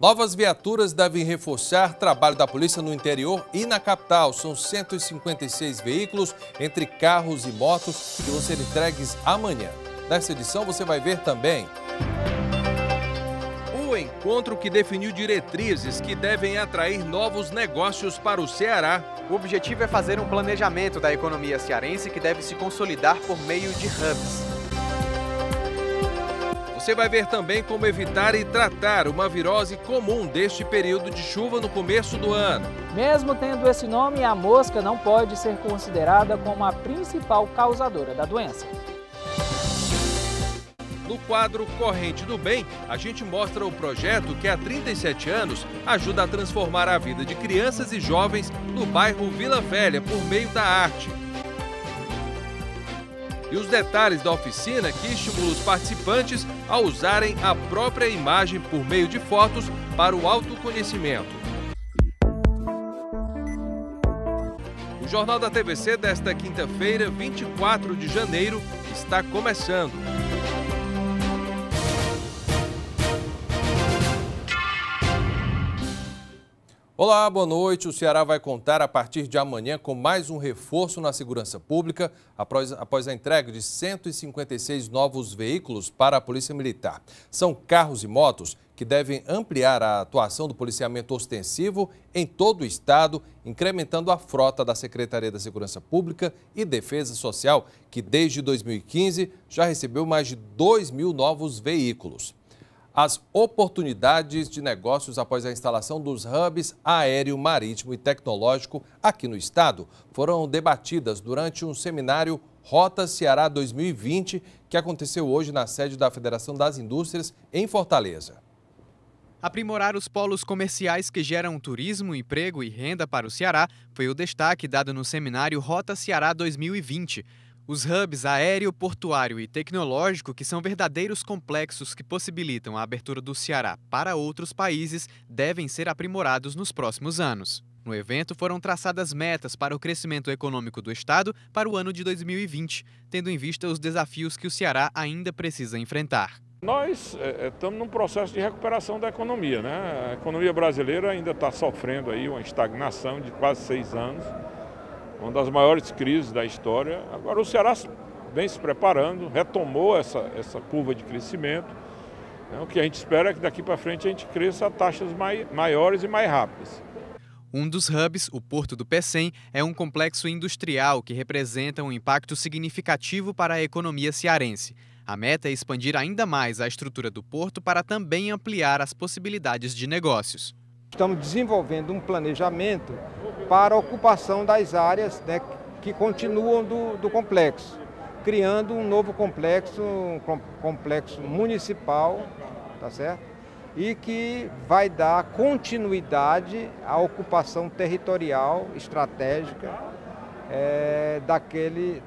Novas viaturas devem reforçar trabalho da polícia no interior e na capital. São 156 veículos, entre carros e motos, que vão ser entregues amanhã. Nessa edição você vai ver também o encontro que definiu diretrizes que devem atrair novos negócios para o Ceará. O objetivo é fazer um planejamento da economia cearense que deve se consolidar por meio de hubs. Você vai ver também como evitar e tratar uma virose comum deste período de chuva no começo do ano. Mesmo tendo esse nome, a mosca não pode ser considerada como a principal causadora da doença. No quadro Corrente do Bem, a gente mostra o projeto que há 37 anos ajuda a transformar a vida de crianças e jovens no bairro Vila Velha por meio da arte. E os detalhes da oficina que estimula os participantes a usarem a própria imagem por meio de fotos para o autoconhecimento. O Jornal da TVC desta quinta-feira, 24 de janeiro, está começando. Olá, boa noite. O Ceará vai contar a partir de amanhã com mais um reforço na segurança pública após a entrega de 156 novos veículos para a Polícia Militar. São carros e motos que devem ampliar a atuação do policiamento ostensivo em todo o estado, incrementando a frota da Secretaria da Segurança Pública e Defesa Social, que desde 2015 já recebeu mais de 2.000 novos veículos. As oportunidades de negócios após a instalação dos hubs aéreo, marítimo e tecnológico aqui no estado foram debatidas durante um seminário Rota Ceará 2020, que aconteceu hoje na sede da Federação das Indústrias, em Fortaleza. Aprimorar os polos comerciais que geram turismo, emprego e renda para o Ceará foi o destaque dado no seminário Rota Ceará 2020. Os hubs aéreo, portuário e tecnológico, que são verdadeiros complexos que possibilitam a abertura do Ceará para outros países, devem ser aprimorados nos próximos anos. No evento foram traçadas metas para o crescimento econômico do estado para o ano de 2020, tendo em vista os desafios que o Ceará ainda precisa enfrentar. Nós estamos num processo de recuperação da economia, né? A economia brasileira ainda está sofrendo aí uma estagnação de quase 6 anos. Uma das maiores crises da história. Agora o Ceará vem se preparando, retomou essa curva de crescimento. O que a gente espera é que daqui para frente a gente cresça a taxas maiores e mais rápidas. Um dos hubs, o Porto do Pecém, é um complexo industrial que representa um impacto significativo para a economia cearense. A meta é expandir ainda mais a estrutura do porto para também ampliar as possibilidades de negócios. Estamos desenvolvendo um planejamento para a ocupação das áreas, né, que continuam do complexo, criando um novo complexo, um complexo municipal, tá certo? E que vai dar continuidade à ocupação territorial estratégica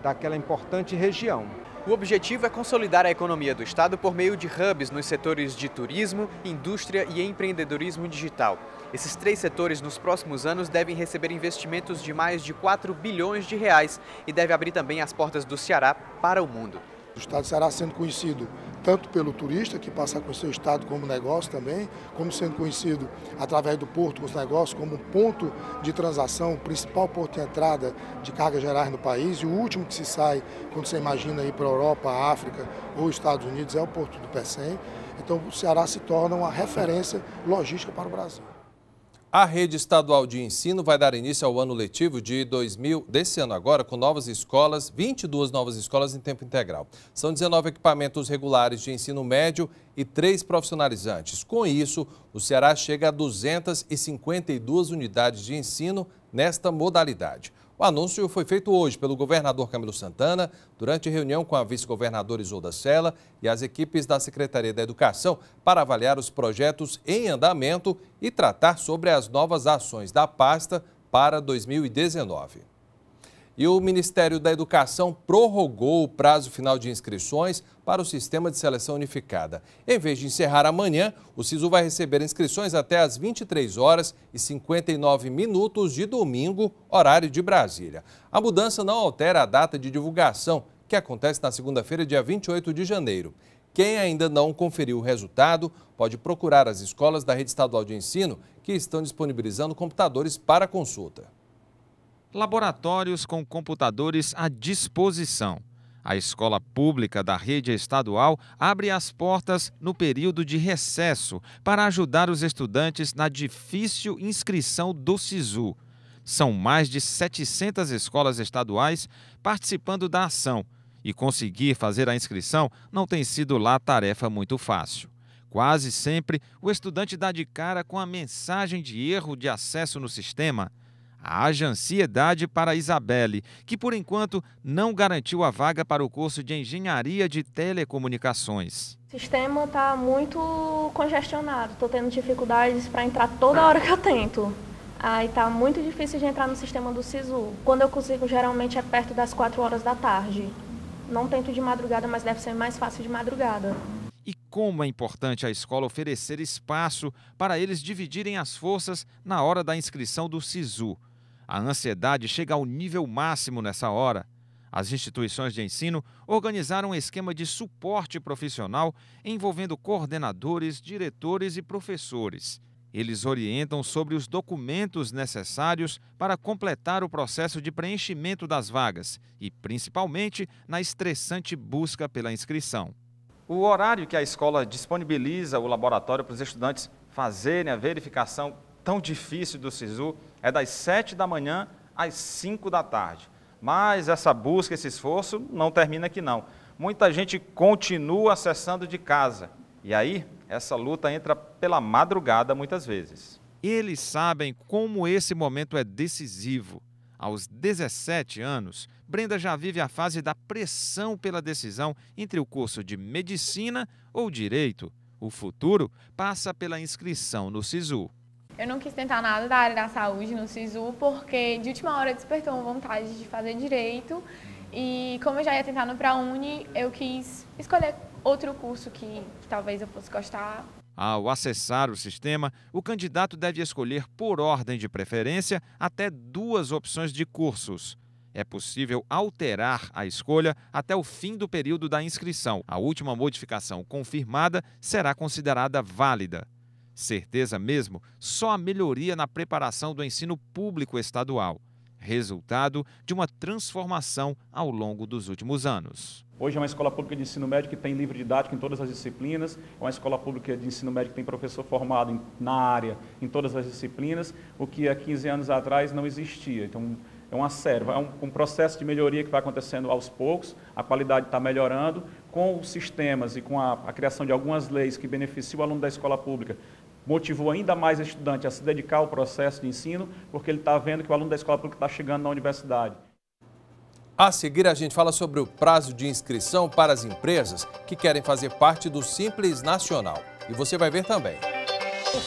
daquela importante região. O objetivo é consolidar a economia do estado por meio de hubs nos setores de turismo, indústria e empreendedorismo digital. Esses 3 setores nos próximos anos devem receber investimentos de mais de 4 bilhões de reais e deve abrir também as portas do Ceará para o mundo. O estado do Ceará sendo conhecido tanto pelo turista, que passa a conhecer o estado como negócio também, como sendo conhecido através do porto com os negócios como ponto de transação, principal porto de entrada de cargas gerais no país, e o último que se sai quando você imagina ir para a Europa, a África ou os Estados Unidos é o Porto do Pecém. Então o Ceará se torna uma referência logística para o Brasil. A rede estadual de ensino vai dar início ao ano letivo desse ano agora, com novas escolas, 22 novas escolas em tempo integral. São 19 equipamentos regulares de ensino médio e 3 profissionalizantes. Com isso, o Ceará chega a 252 unidades de ensino nesta modalidade. O anúncio foi feito hoje pelo governador Camilo Santana, durante reunião com a vice-governadora Isolda Sela e as equipes da Secretaria da Educação para avaliar os projetos em andamento e tratar sobre as novas ações da pasta para 2019. E o Ministério da Educação prorrogou o prazo final de inscrições para o Sistema de Seleção Unificada. Em vez de encerrar amanhã, o SISU vai receber inscrições até às 23h59 de domingo, horário de Brasília. A mudança não altera a data de divulgação, que acontece na segunda-feira, dia 28 de janeiro. Quem ainda não conferiu o resultado pode procurar as escolas da Rede Estadual de Ensino que estão disponibilizando computadores para consulta. Laboratórios com computadores à disposição. A escola pública da rede estadual abre as portas no período de recesso para ajudar os estudantes na difícil inscrição do SISU. São mais de 700 escolas estaduais participando da ação e conseguir fazer a inscrição não tem sido lá tarefa muito fácil. Quase sempre, o estudante dá de cara com a mensagem de erro de acesso no sistema. Haja ansiedade para Isabelle, que por enquanto não garantiu a vaga para o curso de Engenharia de Telecomunicações. O sistema está muito congestionado, estou tendo dificuldades para entrar toda hora que eu tento. Aí está muito difícil de entrar no sistema do SISU. Quando eu consigo, geralmente é perto das 4 horas da tarde. Não tento de madrugada, mas deve ser mais fácil de madrugada. E como é importante a escola oferecer espaço para eles dividirem as forças na hora da inscrição do SISU. A ansiedade chega ao nível máximo nessa hora. As instituições de ensino organizaram um esquema de suporte profissional envolvendo coordenadores, diretores e professores. Eles orientam sobre os documentos necessários para completar o processo de preenchimento das vagas e, principalmente, na estressante busca pela inscrição. O horário que a escola disponibiliza o laboratório para os estudantes fazerem a verificação tão difícil do SISU é das 7 da manhã às 5 da tarde. Mas essa busca, esse esforço não termina aqui não. Muita gente continua acessando de casa. E aí, essa luta entra pela madrugada muitas vezes. Eles sabem como esse momento é decisivo. Aos 17 anos, Brenda já vive a fase da pressão pela decisão entre o curso de Medicina ou Direito. O futuro passa pela inscrição no SISU. Eu não quis tentar nada da área da saúde no SISU porque de última hora despertou uma vontade de fazer Direito. E como eu já ia tentar no ProUni, eu quis escolher outro curso que talvez eu fosse gostar. Ao acessar o sistema, o candidato deve escolher por ordem de preferência até 2 opções de cursos. É possível alterar a escolha até o fim do período da inscrição. A última modificação confirmada será considerada válida. Certeza mesmo, só a melhoria na preparação do ensino público estadual. Resultado de uma transformação ao longo dos últimos anos. Hoje é uma escola pública de ensino médio que tem livro didático em todas as disciplinas, é uma escola pública de ensino médio que tem professor formado na área, em todas as disciplinas, o que há 15 anos atrás não existia. Então, é uma serva, é um processo de melhoria que vai acontecendo aos poucos, a qualidade está melhorando, com os sistemas e com a criação de algumas leis que beneficiam o aluno da escola pública, motivou ainda mais o estudante a se dedicar ao processo de ensino, porque ele está vendo que o aluno da escola pública está chegando na universidade. A seguir, a gente fala sobre o prazo de inscrição para as empresas que querem fazer parte do Simples Nacional. E você vai ver também.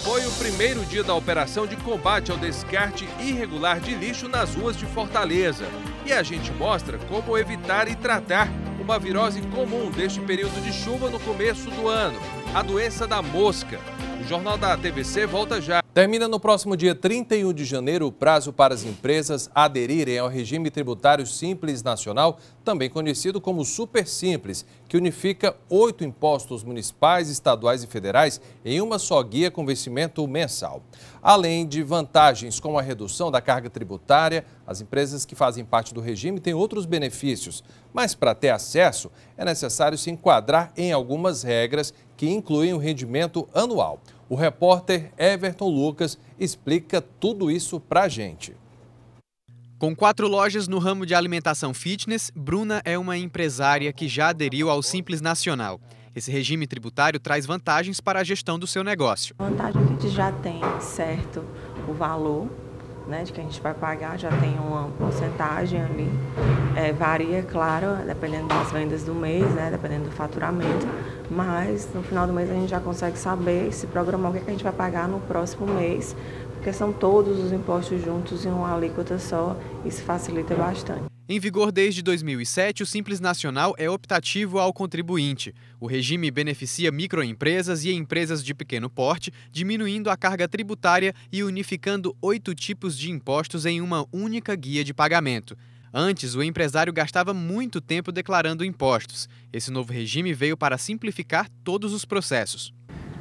Foi o primeiro dia da operação de combate ao descarte irregular de lixo nas ruas de Fortaleza. E a gente mostra como evitar e tratar uma virose comum deste período de chuva no começo do ano, a doença da mosca. O Jornal da TVC volta já. Termina no próximo dia 31 de janeiro o prazo para as empresas aderirem ao regime tributário Simples Nacional, também conhecido como Super Simples, que unifica 8 impostos municipais, estaduais e federais em uma só guia com vencimento mensal. Além de vantagens como a redução da carga tributária, as empresas que fazem parte do regime têm outros benefícios. Mas para ter acesso, é necessário se enquadrar em algumas regras que incluem o rendimento anual. O repórter Everton Lucas explica tudo isso para a gente. Com 4 lojas no ramo de alimentação fitness, Bruna é uma empresária que já aderiu ao Simples Nacional. Esse regime tributário traz vantagens para a gestão do seu negócio. A vantagem é que a gente já tem certo o valor, né, de que a gente vai pagar, já tem uma porcentagem ali. Varia, claro, dependendo das vendas do mês, né, dependendo do faturamento, mas no final do mês a gente já consegue saber, se programar o que a gente vai pagar no próximo mês, porque são todos os impostos juntos em uma alíquota só, isso facilita bastante. Em vigor desde 2007, o Simples Nacional é optativo ao contribuinte. O regime beneficia microempresas e empresas de pequeno porte, diminuindo a carga tributária e unificando 8 tipos de impostos em uma única guia de pagamento. Antes, o empresário gastava muito tempo declarando impostos. Esse novo regime veio para simplificar todos os processos.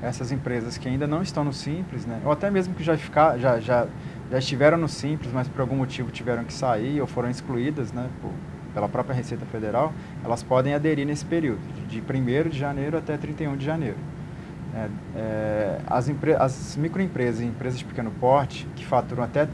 Essas empresas que ainda não estão no Simples, né, ou até mesmo que já estiveram no Simples, mas por algum motivo tiveram que sair ou foram excluídas, né, pela própria Receita Federal, elas podem aderir nesse período, de 1º de janeiro até 31 de janeiro. As microempresas e empresas de pequeno porte, que faturam até R$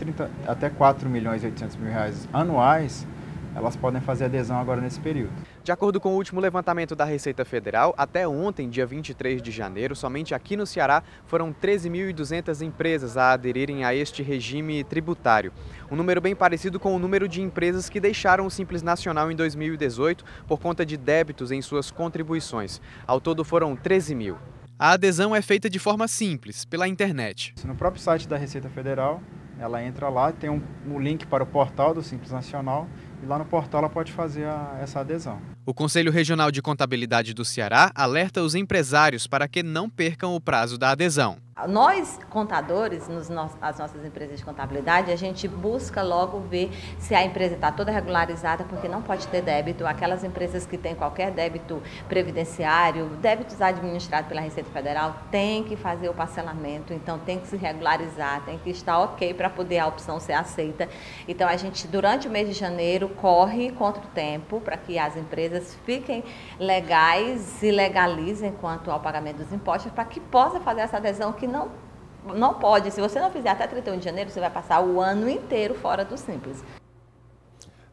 4.800.000 anuais, elas podem fazer adesão agora nesse período. De acordo com o último levantamento da Receita Federal, até ontem, dia 23 de janeiro, somente aqui no Ceará foram 13.200 empresas a aderirem a este regime tributário. Um número bem parecido com o número de empresas que deixaram o Simples Nacional em 2018 por conta de débitos em suas contribuições. Ao todo foram 13 mil. A adesão é feita de forma simples, pela internet. No próprio site da Receita Federal, ela entra lá, tem um link para o portal do Simples Nacional e lá no portal ela pode fazer essa adesão. O Conselho Regional de Contabilidade do Ceará alerta os empresários para que não percam o prazo da adesão. Nós, contadores, as nossas empresas de contabilidade, a gente busca logo ver se a empresa está toda regularizada, porque não pode ter débito. Aquelas empresas que têm qualquer débito previdenciário, débitos administrados pela Receita Federal, tem que fazer o parcelamento, então tem que se regularizar, tem que estar ok para poder a opção ser aceita. Então a gente, durante o mês de janeiro, corre contra o tempo para que as empresas fiquem legais e legalizem quanto ao pagamento dos impostos, para que possa fazer essa adesão que não pode. Se você não fizer até 31 de janeiro, você vai passar o ano inteiro fora do Simples.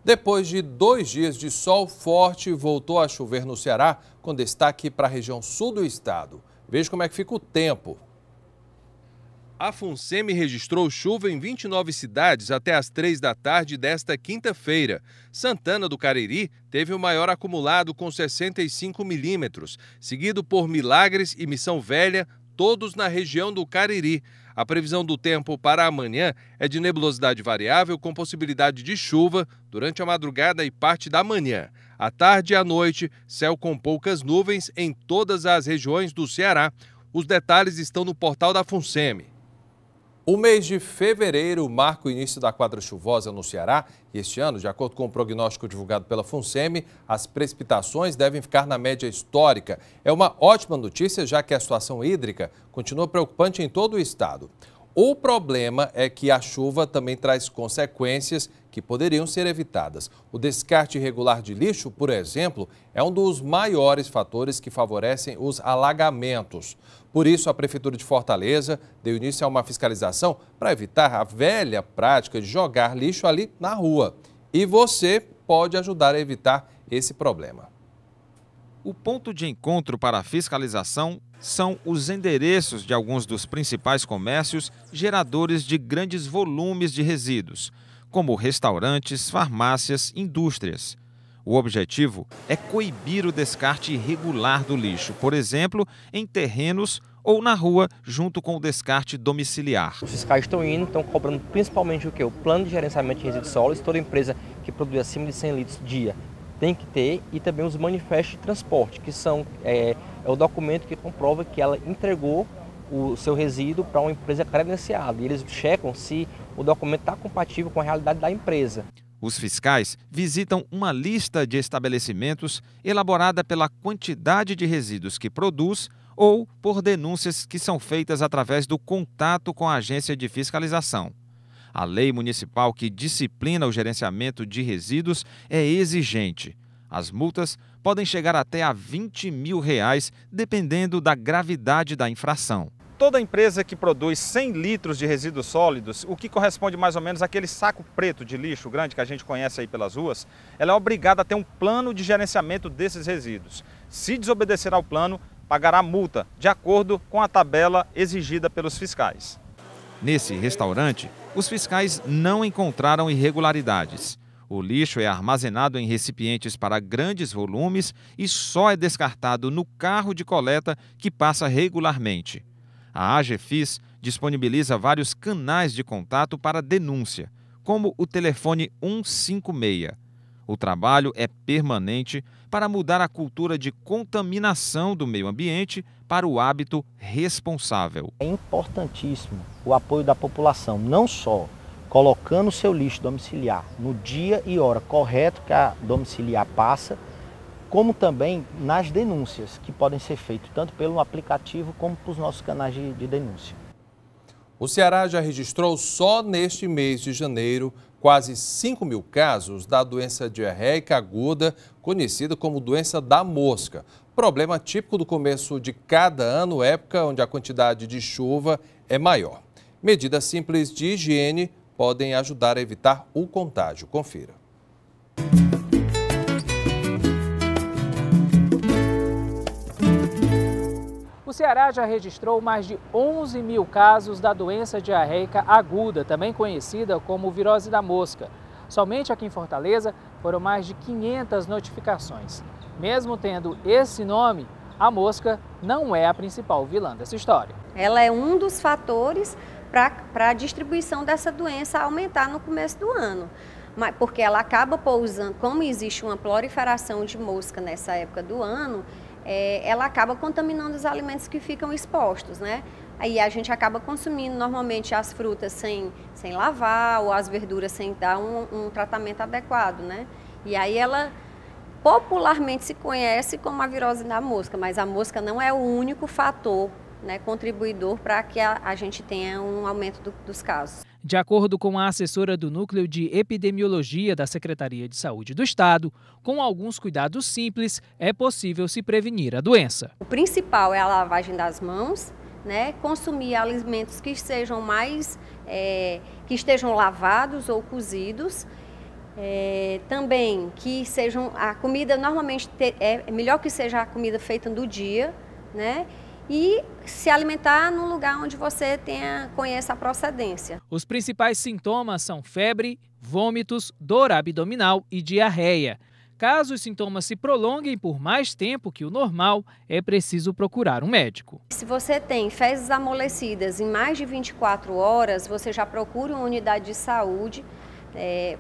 Depois de 2 dias de sol forte, voltou a chover no Ceará, com destaque para a região sul do estado. Veja como é que fica o tempo. A FUNSEMI registrou chuva em 29 cidades até às 3 da tarde desta quinta-feira. Santana do Cariri teve o maior acumulado com 65 milímetros, seguido por Milagres e Missão Velha, todos na região do Cariri. A previsão do tempo para amanhã é de nebulosidade variável com possibilidade de chuva durante a madrugada e parte da manhã. À tarde e à noite, céu com poucas nuvens em todas as regiões do Ceará. Os detalhes estão no portal da FUNSEMI. O mês de fevereiro marca o início da quadra chuvosa no Ceará e este ano, de acordo com o prognóstico divulgado pela FUNSEMI, as precipitações devem ficar na média histórica. É uma ótima notícia, já que a situação hídrica continua preocupante em todo o estado. O problema é que a chuva também traz consequências que poderiam ser evitadas. O descarte irregular de lixo, por exemplo, é um dos maiores fatores que favorecem os alagamentos. Por isso, a Prefeitura de Fortaleza deu início a uma fiscalização para evitar a velha prática de jogar lixo ali na rua. E você pode ajudar a evitar esse problema. O ponto de encontro para a fiscalização são os endereços de alguns dos principais comércios geradores de grandes volumes de resíduos, como restaurantes, farmácias, indústrias. O objetivo é coibir o descarte irregular do lixo, por exemplo, em terrenos ou na rua, junto com o descarte domiciliar. Os fiscais estão cobrando principalmente o quê? O plano de gerenciamento de resíduos sólidos. Toda empresa que produz acima de 100 litros dia tem que ter, e também os manifestos de transporte, que são o documento que comprova que ela entregou o seu resíduo para uma empresa credenciada. E eles checam se o documento está compatível com a realidade da empresa. Os fiscais visitam uma lista de estabelecimentos elaborada pela quantidade de resíduos que produz ou por denúncias que são feitas através do contato com a agência de fiscalização. A lei municipal que disciplina o gerenciamento de resíduos é exigente. As multas podem chegar até a R$20 mil, dependendo da gravidade da infração. Toda empresa que produz 100 litros de resíduos sólidos, o que corresponde mais ou menos àquele saco preto de lixo grande que a gente conhece aí pelas ruas, ela é obrigada a ter um plano de gerenciamento desses resíduos. Se desobedecer ao plano, pagará multa, de acordo com a tabela exigida pelos fiscais. Nesse restaurante, os fiscais não encontraram irregularidades. O lixo é armazenado em recipientes para grandes volumes e só é descartado no carro de coleta que passa regularmente. A AGFIS disponibiliza vários canais de contato para denúncia, como o telefone 156. O trabalho é permanente para mudar a cultura de contaminação do meio ambiente para o hábito responsável. É importantíssimo o apoio da população, não só colocando o seu lixo domiciliar no dia e hora correto que a domiciliar passa, como também nas denúncias que podem ser feitas tanto pelo aplicativo como pelos nossos canais de denúncia. O Ceará já registrou só neste mês de janeiro quase 5 mil casos da doença diarreica aguda, conhecida como doença da mosca. Problema típico do começo de cada ano, época onde a quantidade de chuva é maior. Medidas simples de higiene podem ajudar a evitar o contágio. Confira. O Ceará já registrou mais de 11 mil casos da doença diarreica aguda, também conhecida como virose da mosca. Somente aqui em Fortaleza foram mais de 500 notificações. Mesmo tendo esse nome, a mosca não é a principal vilã dessa história. Ela é um dos fatores para a distribuição dessa doença aumentar no começo do ano. Porque ela acaba pousando, como existe uma proliferação de mosca nessa época do ano, ela acaba contaminando os alimentos que ficam expostos, né? Aí a gente acaba consumindo normalmente as frutas sem lavar ou as verduras sem dar um tratamento adequado, né? E aí ela popularmente se conhece como a virose da mosca, mas a mosca não é o único fator, né, contribuidor para que a gente tenha um aumento dos casos. De acordo com a assessora do Núcleo de Epidemiologia da Secretaria de Saúde do Estado, com alguns cuidados simples, é possível se prevenir a doença. O principal é a lavagem das mãos, né, consumir alimentos que sejam que estejam lavados ou cozidos, também que sejam a comida normalmente é melhor que seja a comida feita no dia, né? E se alimentar num lugar onde você conheça a procedência. Os principais sintomas são febre, vômitos, dor abdominal e diarreia. Caso os sintomas se prolonguem por mais tempo que o normal, é preciso procurar um médico. Se você tem fezes amolecidas em mais de 24 horas, você já procura uma unidade de saúde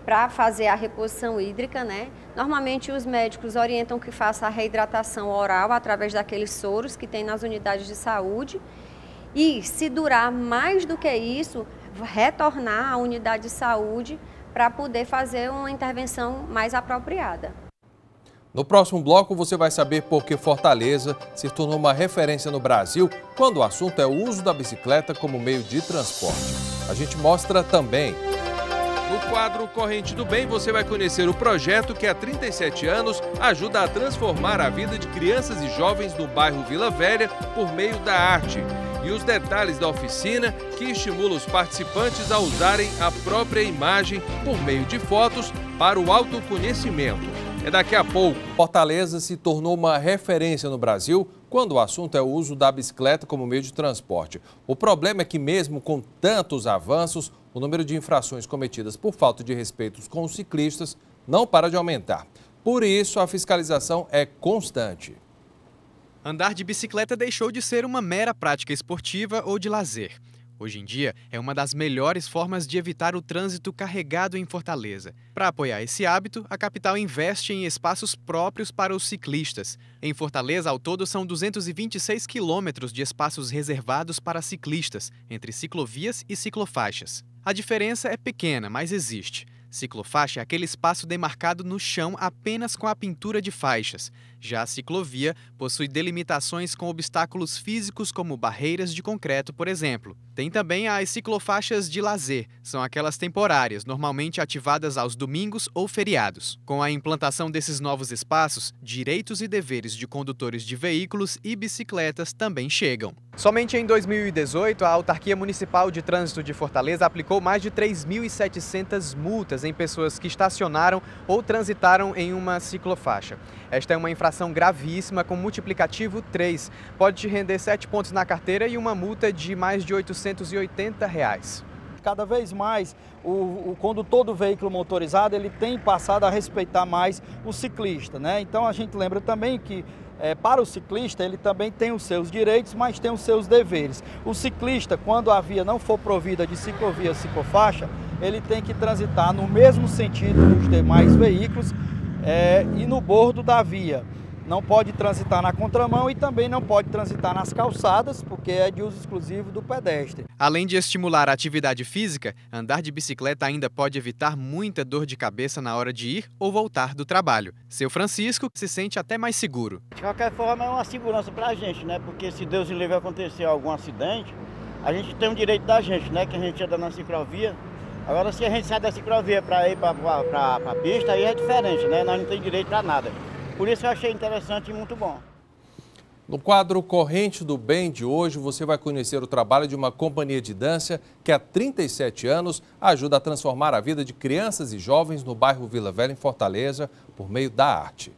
para fazer a reposição hídrica, né? Normalmente os médicos orientam que faça a reidratação oral através daqueles soros que tem nas unidades de saúde. E se durar mais do que isso, retornar à unidade de saúde para poder fazer uma intervenção mais apropriada. No próximo bloco você vai saber por que Fortaleza se tornou uma referência no Brasil quando o assunto é o uso da bicicleta como meio de transporte. A gente mostra também. No quadro Corrente do Bem, você vai conhecer o projeto que há 37 anos ajuda a transformar a vida de crianças e jovens no bairro Vila Velha por meio da arte. E os detalhes da oficina que estimula os participantes a usarem a própria imagem por meio de fotos para o autoconhecimento. É daqui a pouco. Fortaleza se tornou uma referência no Brasil quando o assunto é o uso da bicicleta como meio de transporte. O problema é que mesmo com tantos avanços, o número de infrações cometidas por falta de respeito com os ciclistas não para de aumentar. Por isso, a fiscalização é constante. Andar de bicicleta deixou de ser uma mera prática esportiva ou de lazer. Hoje em dia, é uma das melhores formas de evitar o trânsito carregado em Fortaleza. Para apoiar esse hábito, a capital investe em espaços próprios para os ciclistas. Em Fortaleza, ao todo, são 226 quilômetros de espaços reservados para ciclistas, entre ciclovias e ciclofaixas. A diferença é pequena, mas existe. Ciclofaixa é aquele espaço demarcado no chão apenas com a pintura de faixas. Já a ciclovia possui delimitações com obstáculos físicos como barreiras de concreto, por exemplo. Tem também as ciclofaixas de lazer, são aquelas temporárias, normalmente ativadas aos domingos ou feriados. Com a implantação desses novos espaços, direitos e deveres de condutores de veículos e bicicletas também chegam. Somente em 2018, a Autarquia Municipal de Trânsito de Fortaleza aplicou mais de 3.700 multas em pessoas que estacionaram ou transitaram em uma ciclofaixa. Esta é uma infração gravíssima com multiplicativo 3. Pode te render 7 pontos na carteira e uma multa de mais de R$ 880. Cada vez mais o condutor do veículo motorizado ele tem passado a respeitar mais o ciclista, né? Então a gente lembra também que para o ciclista ele também tem os seus direitos, mas tem os seus deveres. O ciclista, quando a via não for provida de ciclovia, ciclofaixa, ele tem que transitar no mesmo sentido dos demais veículos e no bordo da via. não pode transitar na contramão e também não pode transitar nas calçadas, porque é de uso exclusivo do pedestre. Além de estimular a atividade física, andar de bicicleta ainda pode evitar muita dor de cabeça na hora de ir ou voltar do trabalho. Seu Francisco se sente até mais seguro. De qualquer forma, é uma segurança para a gente, né? Porque se Deus livre acontecer algum acidente, a gente tem um direito da gente, né? Que a gente anda na ciclovia. Agora, se a gente sai da ciclovia para ir para a pista, aí é diferente, né? Nós não temos direito a nada. Por isso eu achei interessante e muito bom. No quadro Corrente do Bem de hoje, você vai conhecer o trabalho de uma companhia de dança que há 37 anos ajuda a transformar a vida de crianças e jovens no bairro Vila Velha, em Fortaleza, por meio da arte.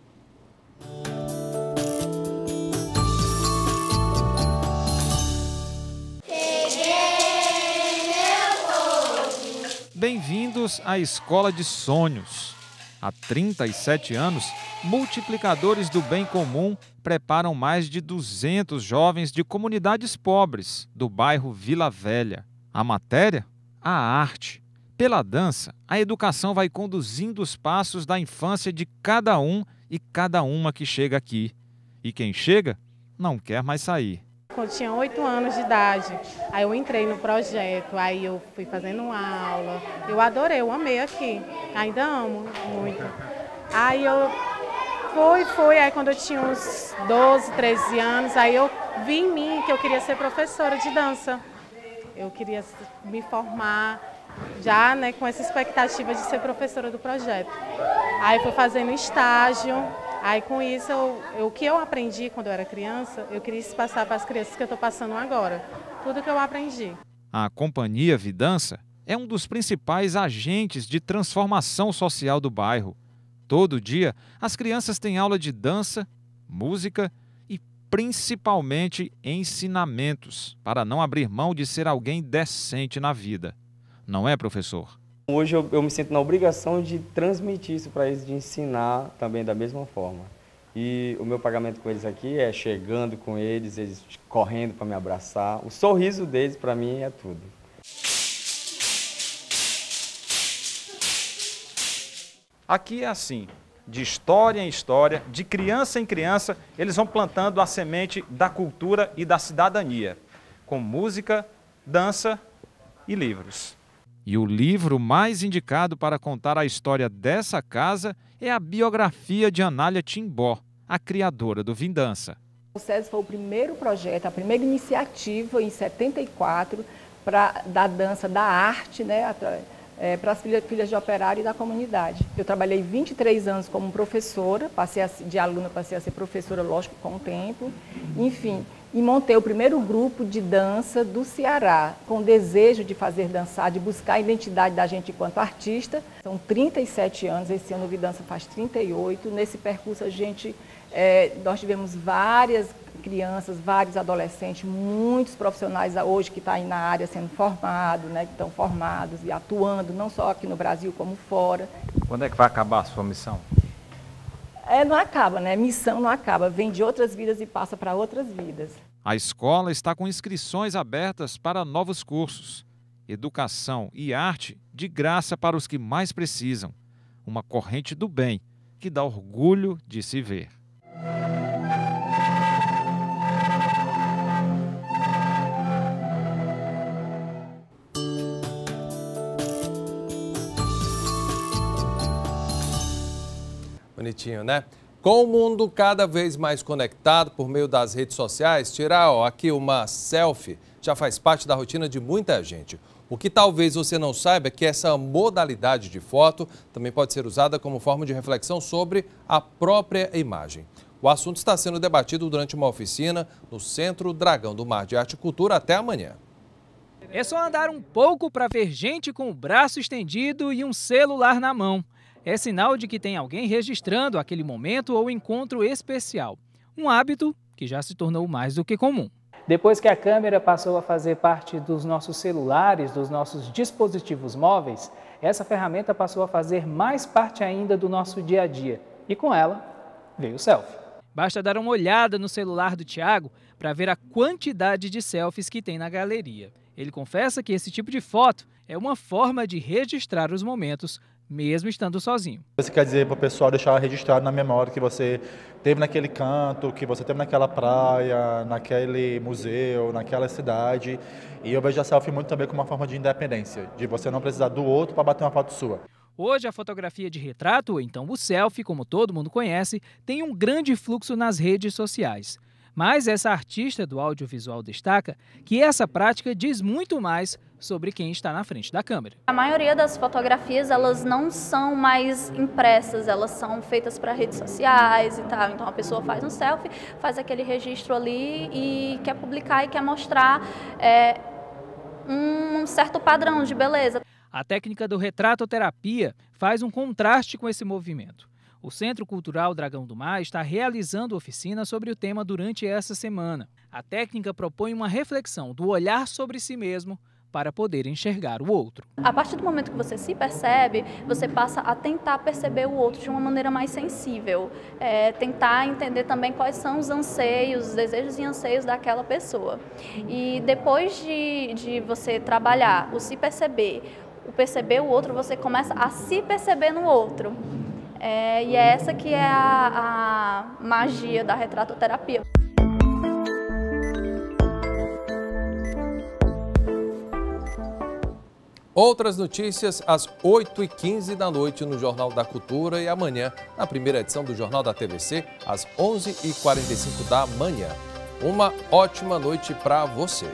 Bem-vindos à Escola de Sonhos. Há 37 anos, multiplicadores do bem comum preparam mais de 200 jovens de comunidades pobres do bairro Vila Velha. A matéria? A arte. Pela dança, a educação vai conduzindo os passos da infância de cada um e cada uma que chega aqui. E quem chega, não quer mais sair. Quando eu tinha 8 anos de idade, aí eu entrei no projeto, aí eu fui fazendo uma aula. Eu adorei, eu amei aqui, ainda amo muito. Aí eu aí quando eu tinha uns 12, 13 anos, aí eu vi em mim que eu queria ser professora de dança. Eu queria me formar já, né, com essa expectativa de ser professora do projeto. Aí fui fazendo estágio. Aí com isso, o que eu aprendi quando eu era criança, eu queria passar para as crianças que eu estou passando agora. Tudo que eu aprendi. A Companhia Vidança é um dos principais agentes de transformação social do bairro. Todo dia, as crianças têm aula de dança, música e principalmente ensinamentos para não abrir mão de ser alguém decente na vida. Não é, professor? Hoje eu me sinto na obrigação de transmitir isso para eles, de ensinar também da mesma forma. E o meu pagamento com eles aqui é chegando com eles correndo para me abraçar. O sorriso deles para mim é tudo. Aqui é assim, de história em história, de criança em criança, eles vão plantando a semente da cultura e da cidadania, com música, dança e livros. E o livro mais indicado para contar a história dessa casa é a biografia de Anália Timbó, a criadora do Vindança. O SESI foi o primeiro projeto, a primeira iniciativa em 74 da dança, da arte, né, para as filhas de operário e da comunidade. Eu trabalhei 23 anos como professora, de aluna passei a ser professora, lógico, com o tempo, enfim. E montei o primeiro grupo de dança do Ceará, com o desejo de fazer dançar, de buscar a identidade da gente enquanto artista. São 37 anos, esse ano o Vidança faz 38. Nesse percurso nós tivemos várias crianças, vários adolescentes, muitos profissionais hoje que estão aí na área sendo formados, né, que estão formados e atuando, não só aqui no Brasil como fora. Quando é que vai acabar a sua missão? Não acaba, né? Missão não acaba, vem de outras vidas e passa para outras vidas. A escola está com inscrições abertas para novos cursos. Educação e arte de graça para os que mais precisam. Uma corrente do bem que dá orgulho de se ver. Bonitinho, né? Com o mundo cada vez mais conectado por meio das redes sociais, tirar aqui uma selfie já faz parte da rotina de muita gente. O que talvez você não saiba é que essa modalidade de foto também pode ser usada como forma de reflexão sobre a própria imagem. O assunto está sendo debatido durante uma oficina no Centro Dragão do Mar de Arte e Cultura. Até amanhã. É só andar um pouco para ver gente com o braço estendido e um celular na mão. É sinal de que tem alguém registrando aquele momento ou encontro especial. Um hábito que já se tornou mais do que comum. Depois que a câmera passou a fazer parte dos nossos celulares, dos nossos dispositivos móveis, essa ferramenta passou a fazer mais parte ainda do nosso dia a dia. E com ela, veio o selfie. Basta dar uma olhada no celular do Thiago para ver a quantidade de selfies que tem na galeria. Ele confessa que esse tipo de foto é uma forma de registrar os momentos, mesmo estando sozinho. Você quer dizer para o pessoal deixar registrado na memória que você teve naquele canto, que você teve naquela praia, naquele museu, naquela cidade. E eu vejo a selfie muito também como uma forma de independência, de você não precisar do outro para bater uma foto sua. Hoje, a fotografia de retrato, ou então o selfie, como todo mundo conhece, tem um grande fluxo nas redes sociais. Mas essa artista do audiovisual destaca que essa prática diz muito mais sobre quem está na frente da câmera. A maioria das fotografias, elas não são mais impressas, elas são feitas para redes sociais e tal. Então a pessoa faz um selfie, faz aquele registro ali e quer publicar e quer mostrar um certo padrão de beleza. A técnica do retratoterapia faz um contraste com esse movimento. O Centro Cultural Dragão do Mar está realizando oficina sobre o tema durante essa semana. A técnica propõe uma reflexão do olhar sobre si mesmo para poder enxergar o outro. A partir do momento que você se percebe, você passa a tentar perceber o outro de uma maneira mais sensível. Tentar entender também quais são os anseios, os desejos e anseios daquela pessoa. E depois de você trabalhar o se perceber, o perceber o outro, você começa a se perceber no outro. E é essa que é a magia da retratoterapia. Outras notícias às 8h15 da noite no Jornal da Cultura e amanhã na primeira edição do Jornal da TVC às 11h45 da manhã. Uma ótima noite para você.